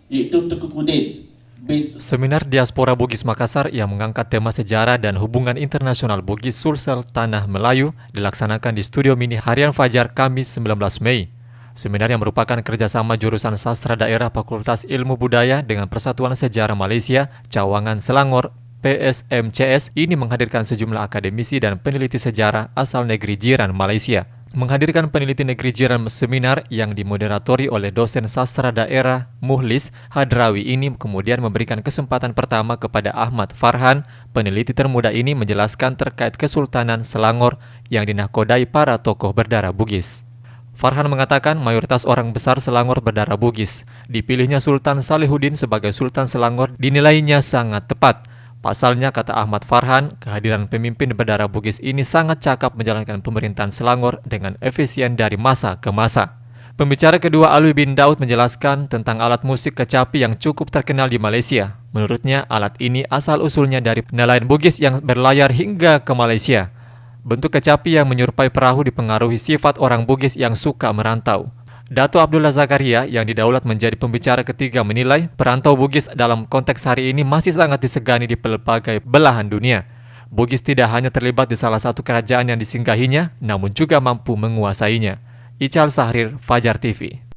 yaitu Tengku Kudin. Seminar Diaspora Bugis Makassar yang mengangkat tema sejarah dan hubungan internasional Bugis Sulsel Tanah Melayu dilaksanakan di Studio Mini Harian Fajar Kamis 19 Mei. Seminar yang merupakan kerjasama jurusan Sastra Daerah Fakultas Ilmu Budaya dengan Persatuan Sejarah Malaysia, Cawangan Selangor, PSMCS ini menghadirkan sejumlah akademisi dan peneliti sejarah asal negeri jiran Malaysia. Menghadirkan peneliti negeri jiran seminar yang dimoderatori oleh dosen sastra daerah Muhlis Hadrawi ini kemudian memberikan kesempatan pertama kepada Ahmad Farhan, peneliti termuda ini menjelaskan terkait Kesultanan Selangor yang dinahkodai para tokoh berdarah Bugis. Farhan mengatakan mayoritas orang besar Selangor berdarah Bugis. Dipilihnya Sultan Salihuddin sebagai Sultan Selangor dinilainya sangat tepat. Pasalnya, kata Ahmad Farhan, kehadiran pemimpin berdarah Bugis ini sangat cakap menjalankan pemerintahan Selangor dengan efisien dari masa ke masa. Pembicara kedua Alwi bin Daud menjelaskan tentang alat musik kecapi yang cukup terkenal di Malaysia. Menurutnya, alat ini asal-usulnya dari nelayan Bugis yang berlayar hingga ke Malaysia. Bentuk kecapi yang menyerupai perahu dipengaruhi sifat orang Bugis yang suka merantau. Dato' Abdullah Zakaria yang didaulat menjadi pembicara ketiga menilai perantau Bugis dalam konteks hari ini masih sangat disegani di pelbagai belahan dunia. Bugis tidak hanya terlibat di salah satu kerajaan yang disinggahinya, namun juga mampu menguasainya. Ical Sahrir, Fajar TV.